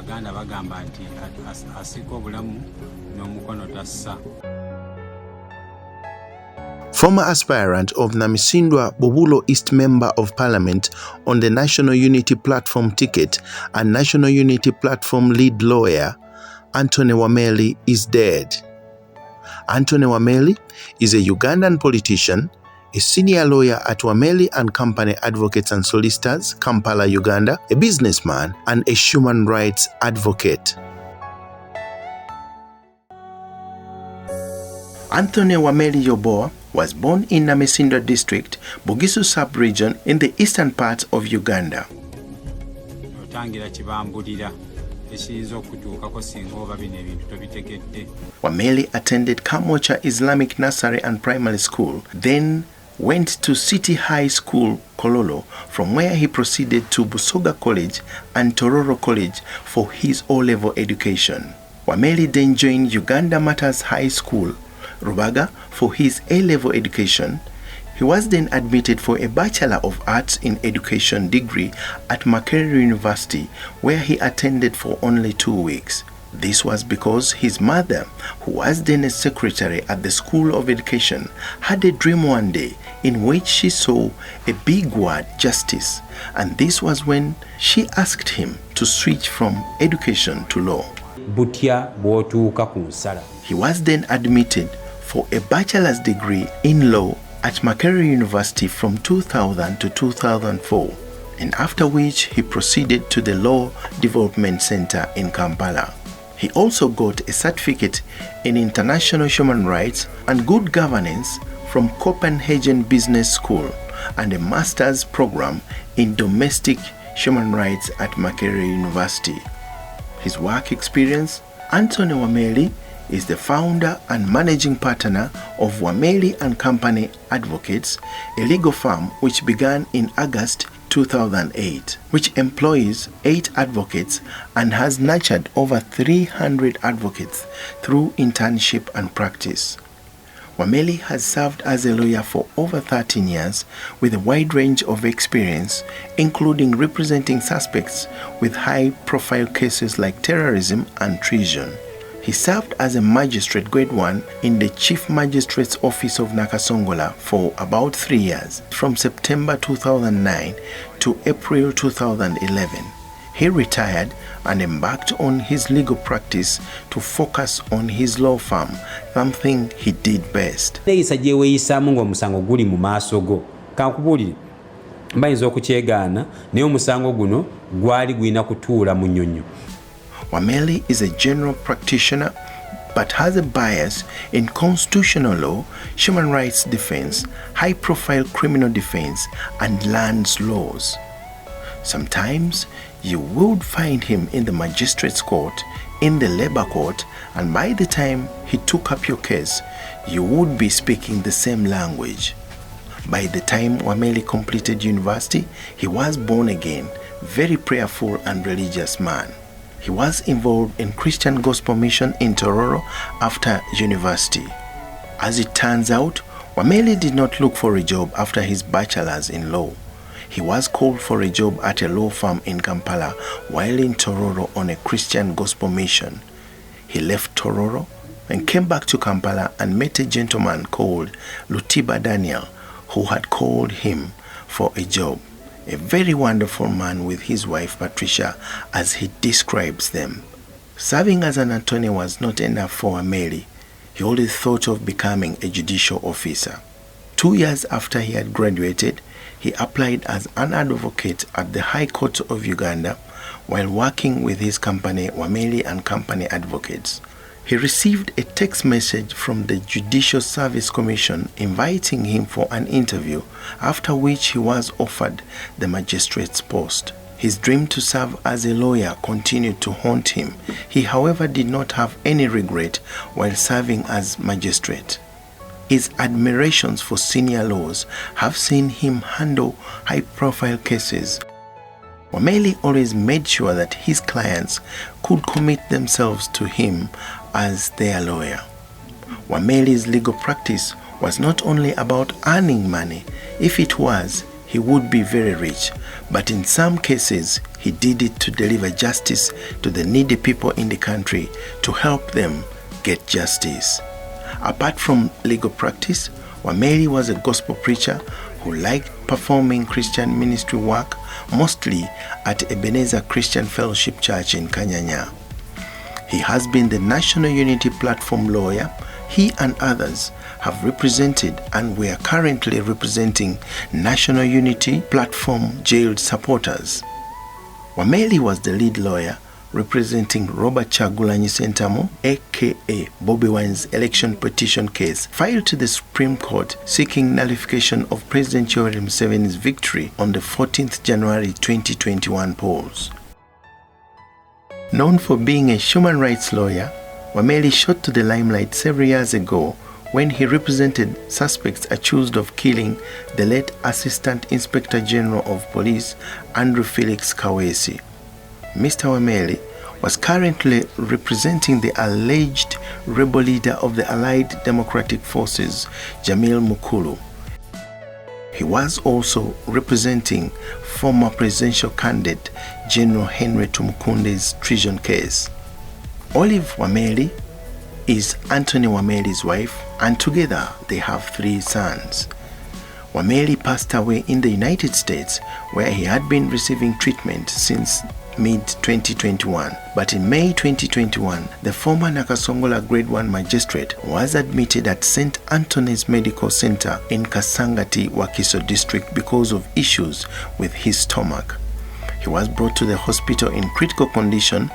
Abaganda bagamba nti asika obulamu n'omukono tassa. Former aspirant of Namisindwa Bubulo East Member of Parliament on the National Unity Platform ticket and National Unity Platform lead lawyer, Anthony Wameli is dead. Anthony Wameli is a Ugandan politician, a senior lawyer at Wameli and Company Advocates and Solicitors, Kampala, Uganda, a businessman and a human rights advocate. Anthony Wameli Yoboa was born in Namisindwa district, Bugisu sub-region in the eastern part of Uganda. Wameli attended Kamocha Islamic Nursery and Primary School, then went to City High School, Kololo, from where he proceeded to Busoga College and Tororo College for his O-level education. Wameli then joined Uganda Matters High School, Rubaga, for his A-level education. He was then admitted for a Bachelor of Arts in Education degree at Makerere University, where he attended for only 2 weeks. This was because his mother, who was then a secretary at the School of Education, had a dream one day in which she saw a big word, justice, and this was when she asked him to switch from education to law. He was then admitted for a bachelor's degree in law at Makerere University from 2000 to 2004, and after which he proceeded to the Law Development Center in Kampala. He also got a certificate in International Human Rights and Good Governance from Copenhagen Business School and a master's program in Domestic Human Rights at Makerere University. His work experience: Anthony Wameli is the founder and managing partner of Wameli and Company Advocates, a legal firm which began in August 2008, which employs 8 advocates and has nurtured over 300 advocates through internship and practice. Wameli has served as a lawyer for over 13 years with a wide range of experience, including representing suspects with high-profile cases like terrorism and treason. He served as a magistrate grade 1 in the Chief Magistrate's Office of Nakasongola for about 3 years, from September 2009 to April 2011. He retired and embarked on his legal practice to focus on his law firm, something he did best. Wameli is a general practitioner but has a bias in constitutional law, human rights defense, high-profile criminal defense, and lands laws. Sometimes you would find him in the magistrate's court, in the labor court, and by the time he took up your case, you would be speaking the same language. By the time Wameli completed university, he was born again, very prayerful and religious man. He was involved in Christian Gospel Mission in Tororo after university. As it turns out, Wameli did not look for a job after his bachelor's in law. He was called for a job at a law firm in Kampala while in Tororo on a Christian Gospel Mission. He left Tororo and came back to Kampala and met a gentleman called Lutiba Daniel, who had called him for a job. A very wonderful man with his wife Patricia, as he describes them. Serving as an attorney was not enough for Wameli. He always thought of becoming a judicial officer. 2 years after he had graduated, he applied as an advocate at the High Court of Uganda while working with his company Wameli and Company Advocates. He received a text message from the Judicial Service Commission inviting him for an interview, after which he was offered the magistrate's post. His dream to serve as a lawyer continued to haunt him. He, however, did not have any regret while serving as magistrate. His admirations for senior laws have seen him handle high-profile cases. Wameli always made sure that his clients could commit themselves to him as their lawyer. Wameli's legal practice was not only about earning money. If it was, he he would be very rich, but in some cases, he did it to deliver justice to the needy people in the country, to help them get justice. Apart from legal practice, Wameli was a gospel preacher who liked performing Christian ministry work, mostly at Ebenezer Christian Fellowship Church in Kanyanya. He has been the National Unity Platform lawyer. He and others have represented, and we are currently representing, National Unity Platform jailed supporters. Wameli was the lead lawyer representing Robert Kyagulanyi Ssentamu, aka Bobi Wine's election petition case filed to the Supreme Court seeking nullification of President Yoweri Museveni's victory on the 14th January 2021 polls. Known for being a human rights lawyer, Wameli shot to the limelight several years ago when he represented suspects accused of killing the late Assistant Inspector General of Police Andrew Felix Kaweesi. Mr. Wameli was currently representing the alleged rebel leader of the Allied Democratic Forces, Jamil Mukulu. He was also representing former presidential candidate General Henry Tumukunde's treason case. Olive Wameli is Anthony Wameli's wife, and together they have 3 sons. Wameli passed away in the United States, where he had been receiving treatment since mid-2021. But in May 2021, the former Nakasongola Grade 1 magistrate was admitted at St. Anthony's Medical Center in Kasangati, Wakiso district because of issues with his stomach. He was brought to the hospital in critical condition.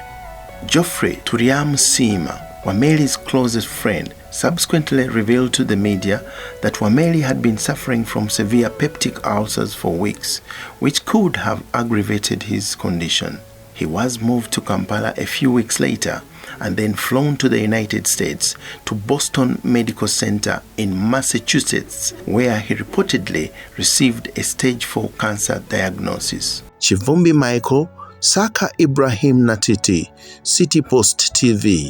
Geoffrey Turiam Sima, Wameli's closest friend, subsequently revealed to the media that Wameli had been suffering from severe peptic ulcers for weeks, which could have aggravated his condition. He was moved to Kampala a few weeks later and then flown to the United States to Boston Medical Center in Massachusetts, where he reportedly received a stage 4 cancer diagnosis. Chivumbi Michael, Saka Ibrahim Natiti, City Post TV.